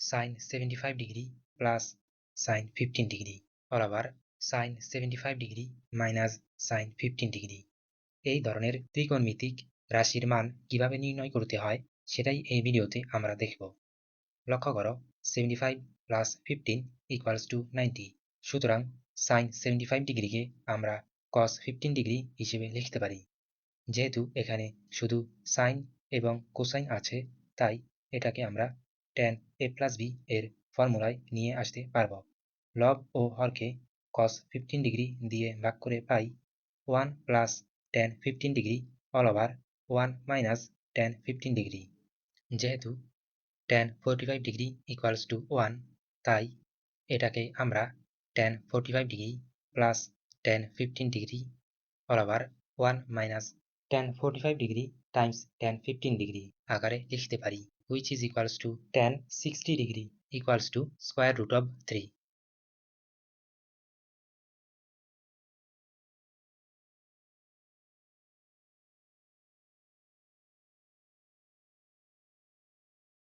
sin75 degree plus sin15 degree all over sin75 degree minus sin15 degree। এই ধরনের ত্রিকোণমিতিক রাশির মান কিভাবে নির্ণয় করতে হয় সেটাই এই ভিডিওতে আমরা দেখব। লক্ষ্য করো 75 প্লাস 15 ইকুয়ালস টু 90। সুতরাং sin75 ডিগ্রিকে আমরা cos 15 ডিগ্রি হিসেবে লিখতে পারি। যেহেতু এখানে শুধু সাইন এবং কোসাইন আছে তাই এটাকে আমরা tan a প্লাস b এর ফর্মুলায় নিয়ে আসতে পারব। লব ও হরকে cos 15 ডিগ্রি দিয়ে ভাগ করে পাই 1 plus tan 15 degree all over 1 minus tan 15 degree. যেহেতু tan 45 ডিগ্রি ইকুয়ালস টু 1 তাই এটাকে আমরা tan 45 degree plus tan 15 degree all over 1 minus tan 45 degree Times tan 15 degree আকারে লিখতে পারি, which is equals to tan 60 degree equals to square root of 3।